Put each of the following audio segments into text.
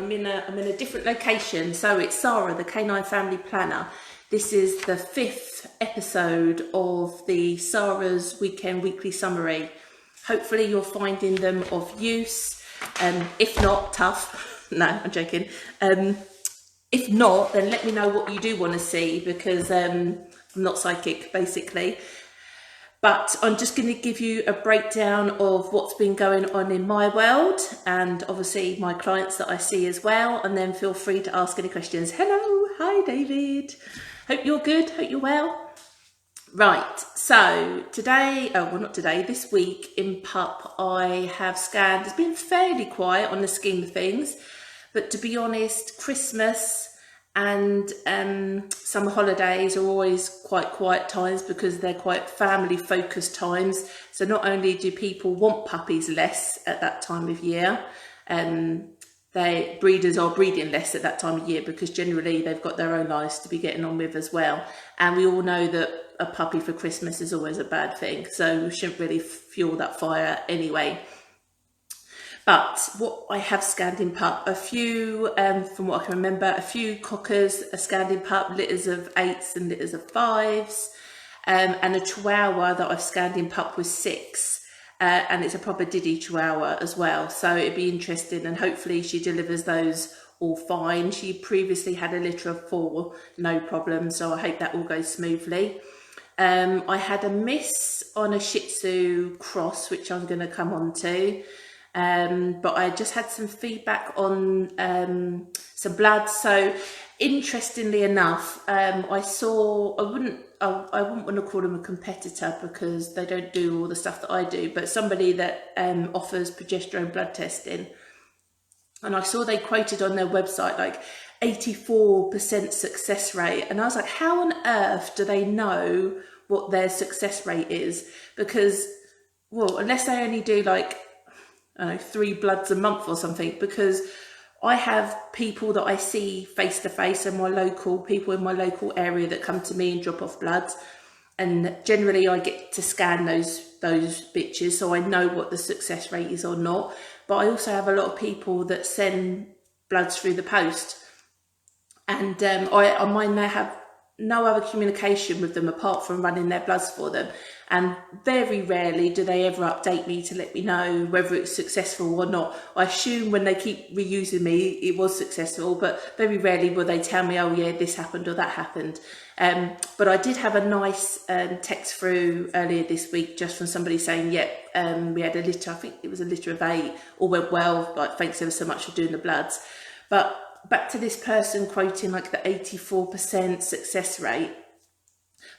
I'm in a different location. So it's Sara, the Canine Family Planner. This is the 5th episode of the Sara's Weekend Weekly Summary. Hopefully you're finding them of use. If not, tough. No, I'm joking. If not, then let me know what you do want to see, because I'm not psychic, basically. But I'm just going to give you a breakdown of what's been going on in my world, and obviously my clients that I see as well, and then feel free to ask any questions. Hello, hi David. Hope you're good, hope you're well. Right, so today, this week in PUP I have scanned. It's been fairly quiet on the scheme of things, but to be honest, Christmas and summer holidays are always quite quiet times because they're quite family focused times. So not only do people want puppies less at that time of year, breeders are breeding less at that time of year because generally they've got their own lives to be getting on with as well. And we all know that a puppy for Christmas is always a bad thing, so we shouldn't really fuel that fire anyway. But what I have scanned in PUP, a few, from what I can remember, a few cockers are scanned in PUP, litters of 8s and litters of 5s, and a Chihuahua that I've scanned in PUP was 6, and it's a proper Diddy Chihuahua as well. So it'd be interesting, and hopefully she delivers those all fine. She previously had a litter of 4, no problem, so I hope that all goes smoothly. I had a miss on a Shih Tzu cross, which I'm going to come on to. But I just had some feedback on some blood. So interestingly enough, I wouldn't want to call them a competitor because they don't do all the stuff that I do, but somebody that offers progesterone blood testing. And I saw they quoted on their website like 84% success rate, and I was like, how on earth do they know what their success rate is? Because, well, unless they only do like 3 bloods a month or something, because I have people that I see face to face, and people in my local area that come to me and drop off bloods, and generally I get to scan those bitches, so I know what the success rate is or not. But I also have a lot of people that send bloods through the post, and I might have no other communication with them apart from running their bloods for them, and very rarely do they ever update me to let me know whether it's successful or not. I assume when they keep reusing me it was successful, but very rarely will they tell me, oh yeah, this happened or that happened. But I did have a nice text through earlier this week just from somebody saying, we had a litter, I think it was a litter of 8, all went well, like thanks ever so much for doing the bloods. But back to this person quoting like the 84% success rate.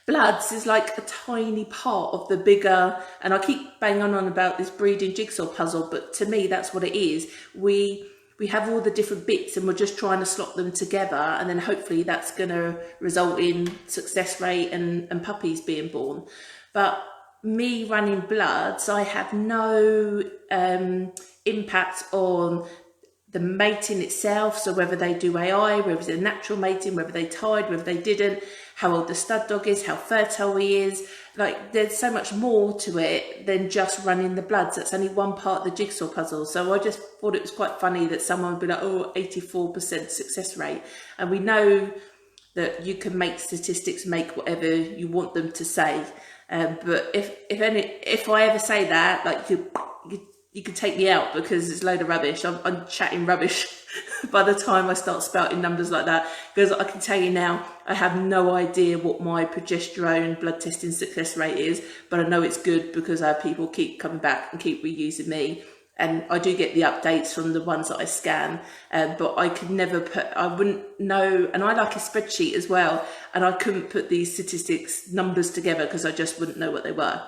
Bloods is like a tiny part of the bigger, and I keep banging on about this breeding jigsaw puzzle, but to me that's what it is. We have all the different bits and we're just trying to slot them together, and then hopefully that's going to result in success rate and puppies being born. But me running bloods, I have no impact on the mating itself, so whether they do AI, whether it's a natural mating, whether they tied, whether they didn't, how old the stud dog is, how fertile he is. Like, there's so much more to it than just running the bloods. That's only one part of the jigsaw puzzle. So I just thought it was quite funny that someone would be like, oh, 84% success rate. And we know that you can make statistics make whatever you want them to say. But if I ever say that, like, you could take me out because it's a load of rubbish. I'm chatting rubbish by the time I start spouting numbers like that, because I can tell you now, I have no idea what my progesterone blood testing success rate is, but I know it's good because our people keep coming back and keep reusing me. And I do get the updates from the ones that I scan, but I could never I wouldn't know, and I like a spreadsheet as well, and I couldn't put these statistics numbers together because I just wouldn't know what they were.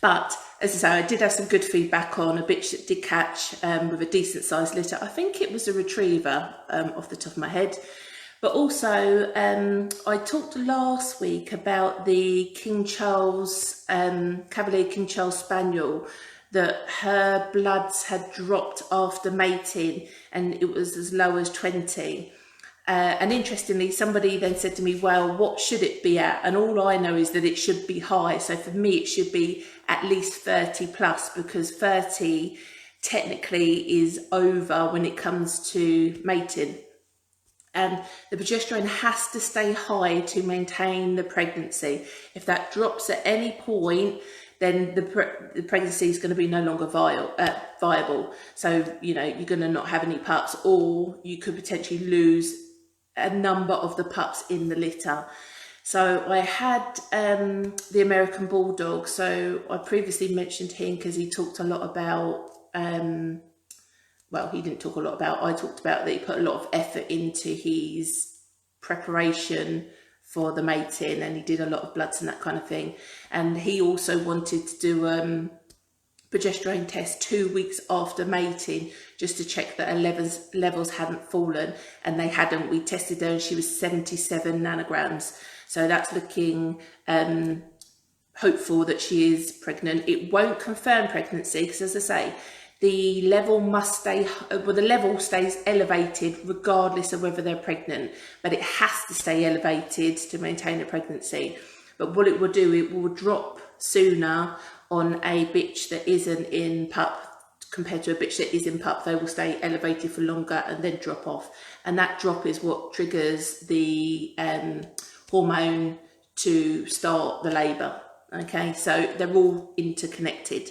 But as I say, I did have some good feedback on a bitch that did catch with a decent sized litter. I think it was a retriever off the top of my head. But also, I talked last week about the King Charles, Cavalier King Charles Spaniel, that her bloods had dropped after mating and it was as low as 20. And interestingly, somebody then said to me, well, what should it be at? And all I know is that it should be high. So for me, it should be at least 30 plus, because 30 technically is over when it comes to mating. And the progesterone has to stay high to maintain the pregnancy. If that drops at any point, then the pregnancy is going to be no longer viable. So, you know, you're going to not have any pups, or you could potentially lose a number of the pups in the litter. So I had the American Bulldog. So I previously mentioned him because he talked a lot about, well, he didn't talk a lot about, I talked about that he put a lot of effort into his preparation for the mating, and he did a lot of bloods and that kind of thing. And he also wanted to do progesterone test 2 weeks after mating, just to check that her levels hadn't fallen, and they hadn't. We tested her and she was 77 nanograms. So that's looking hopeful that she is pregnant. It won't confirm pregnancy because, as I say, the level must stay, well, the level stays elevated regardless of whether they're pregnant, but it has to stay elevated to maintain a pregnancy. But what it will do, it will drop sooner on a bitch that isn't in pup compared to a bitch that is in pup. They will stay elevated for longer and then drop off. And that drop is what triggers the hormone to start the labour. Okay, so they're all interconnected.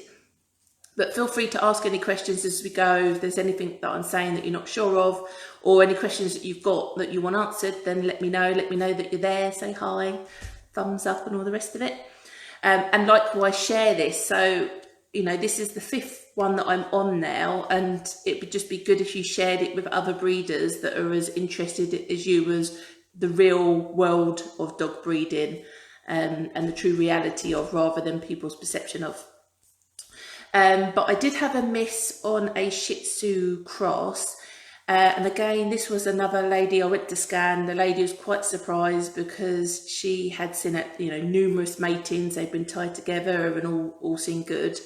But feel free to ask any questions as we go. If there's anything that I'm saying that you're not sure of, or any questions that you've got that you want answered, then let me know. Let me know that you're there. Say hi, thumbs up and all the rest of it. And likewise, share this. So, you know, this is the 5th one that I'm on now, and it would just be good if you shared it with other breeders that are as interested as you as the real world of dog breeding, and the true reality of, rather than people's perception of. But I did have a miss on a Shih Tzu cross. And again, this was another lady I went to scan. The lady was quite surprised because she had seen it, you know, numerous matings. They'd been tied together and all seemed good.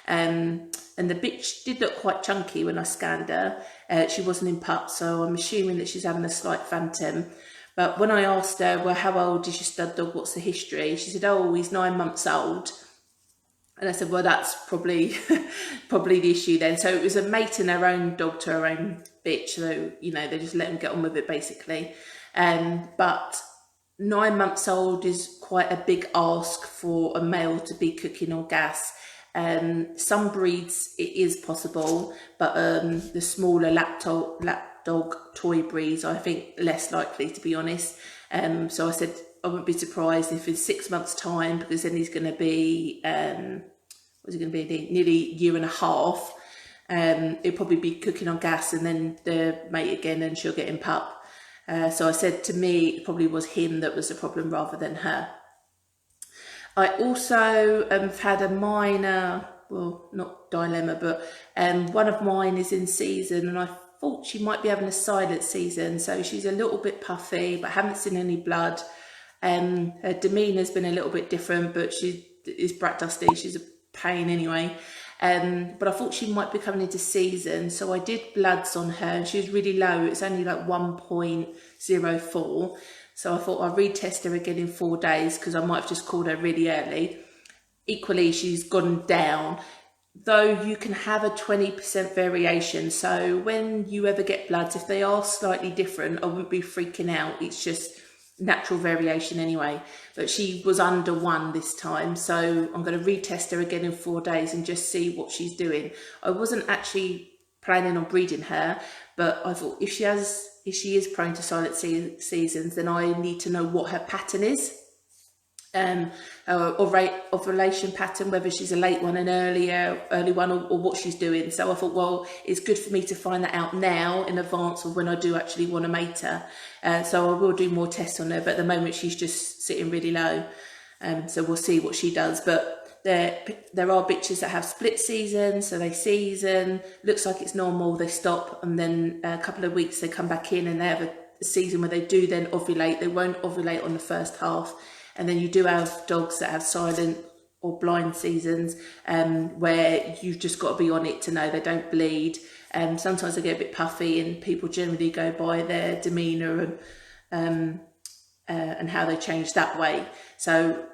And the bitch did look quite chunky when I scanned her. She wasn't in pup, so I'm assuming that she's having a slight phantom. But when I asked her, well, how old is your stud dog? What's the history? She said, oh, he's 9 months old. And I said, well, that's probably the issue then. So it was a mate and her own dog to her own bitch. So, you know, they just let them get on with it, basically. But 9 months old is quite a big ask for a male to be cooking on gas. Some breeds, it is possible, but the smaller lapdog toy breeds, I think less likely, to be honest. So I said, I wouldn't be surprised if in 6 months' time, because then he's going to be, what's he going to be, nearly a year and a half, he'll probably be cooking on gas and then the mate again, and she'll get in pup. So I said, to me, it probably was him that was the problem rather than her. I also have had a minor, well, not dilemma, but one of mine is in season, and I thought she might be having a silent season. So she's a little bit puffy, but haven't seen any blood. Her demeanour's been a little bit different, but she is brat dusty. She's a pain anyway. But I thought she might be coming into season, so I did bloods on her, and she was really low. It's only like 1.04. So I thought I'll retest her again in 4 days, because I might have just called her really early. Equally, she's gone down, though you can have a 20% variation. So when you ever get bloods, if they are slightly different, I wouldn't be freaking out. It's just natural variation anyway. But she was under 1 this time, so I'm going to retest her again in 4 days and just see what she's doing. I wasn't actually planning on breeding her, but I thought if she is prone to silent seasons, then I need to know what her pattern is, or rate ovulation pattern, whether she's a late one, an early one, or what she's doing. So I thought, well, it's good for me to find that out now in advance of when I do actually want to mate her. So I will do more tests on her, but at the moment she's just sitting really low. So we'll see what she does. But there are bitches that have split season, so they season, looks like it's normal, they stop, and then a couple of weeks they come back in and they have a season where they do then ovulate. They won't ovulate on the first half. And then you do have dogs that have silent or blind seasons, where you've just got to be on it to know they don't bleed. Sometimes they get a bit puffy, and people generally go by their demeanour and how they change that way. So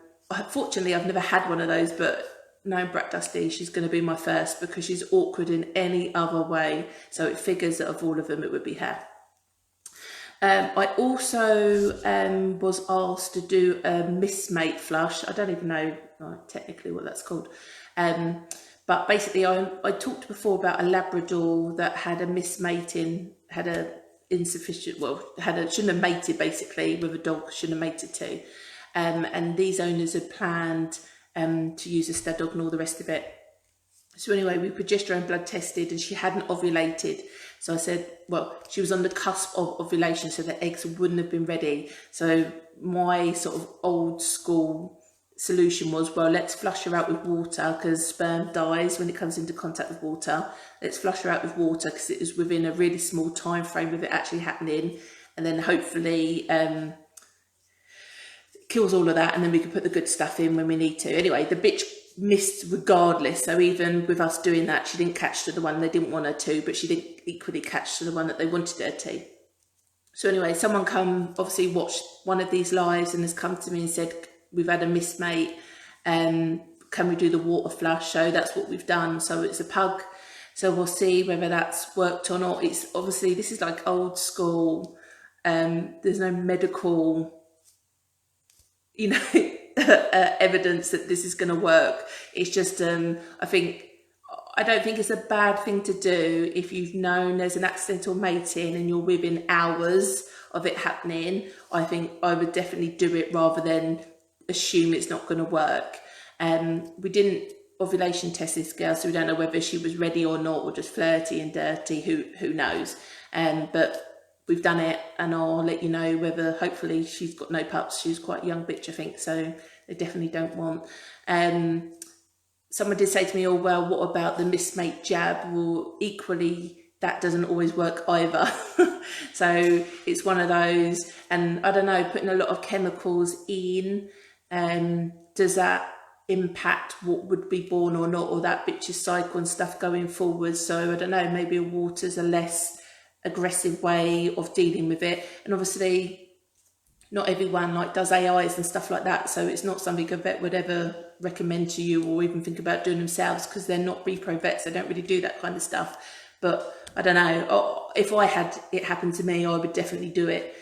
fortunately, I've never had one of those, but known Brat Dusty, she's going to be my first because she's awkward in any other way. So it figures that of all of them, it would be her. I also was asked to do a missmate flush. I don't even know technically what that's called. But basically I talked before about a Labrador that had a mismating, had a insufficient, well, shouldn't have mated basically with a dog, shouldn't have mated to. And these owners had planned to use a stud dog and all the rest of it. So anyway, we progesterone blood tested and she hadn't ovulated. So I said, well, she was on the cusp of ovulation, so the eggs wouldn't have been ready. So my sort of old school solution was, well, let's flush her out with water because sperm dies when it comes into contact with water. Let's flush her out with water because it was within a really small time frame of it actually happening. And then hopefully kills all of that, and then we can put the good stuff in when we need to. Anyway, the bitch missed regardless, so even with us doing that, she didn't catch to the one they didn't want her to, but she didn't equally catch to the one that they wanted her to. So anyway, someone obviously watched one of these lives and has come to me and said, we've had a missmate, can we do the water flush? So that's what we've done. So it's a pug, so we'll see whether that's worked or not. It's obviously, this is like old school, there's no medical, you know, evidence that this is going to work. It's just I don't think it's a bad thing to do if you've known there's an accidental mating and you're within hours of it happening. I think I would definitely do it rather than assume it's not going to work. We didn't ovulation test this girl, so we don't know whether she was ready or not, or just flirty and dirty, who knows. But we've done it, and I'll let you know whether, hopefully she's got no pups. She's quite a young bitch, I think, so they definitely don't want. Someone did say to me, oh, well, what about the missmate jab? Well, equally, that doesn't always work either. So it's one of those, and I don't know, putting a lot of chemicals in, does that impact what would be born or not, or that bitch's cycle and stuff going forward? So I don't know, maybe water's a less aggressive way of dealing with it. And obviously not everyone does AIs and stuff like that, so it's not something a vet would ever recommend to you or even think about doing themselves, because they're not repro vets, they don't really do that kind of stuff. But I don't know, if I had it happen to me, I would definitely do it.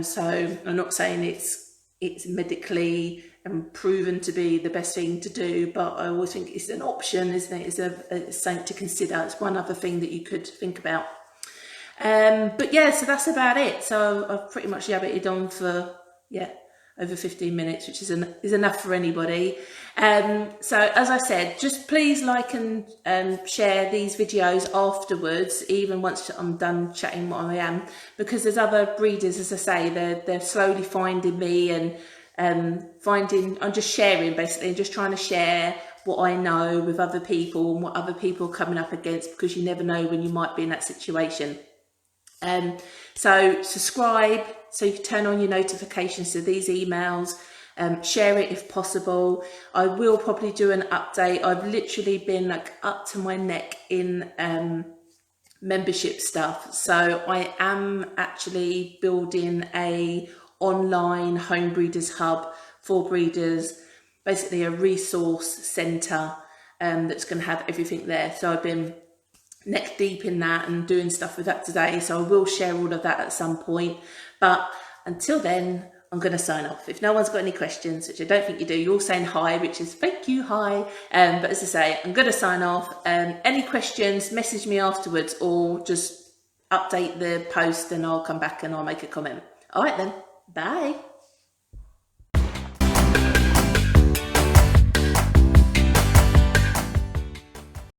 So I'm not saying it's medically proven to be the best thing to do, but I always think it's an option, isn't it? It's something to consider. It's one other thing that you could think about. But yeah, so that's about it. So I've pretty much yabbited on for over 15 minutes, which is enough for anybody. So as I said, just please like and share these videos afterwards, even once I'm done chatting what I am, because there's other breeders, as I say, they're slowly finding me and I'm just sharing basically, and just trying to share what I know with other people and what other people are coming up against, because you never know when you might be in that situation. So subscribe so you can turn on your notifications to these emails. Share it if possible. I will probably do an update. I've literally been up to my neck in membership stuff, so I am actually building a online home breeders hub for breeders, basically a resource centre that's going to have everything there. So I've been neck deep in that and doing stuff with that today, so I will share all of that at some point. But until then, I'm going to sign off. If no one's got any questions, which I don't think you do, you're all saying hi, which is thank you, hi. But as I say, I'm going to sign off. Any questions, message me afterwards, or just update the post and I'll come back and I'll make a comment. All right then, bye.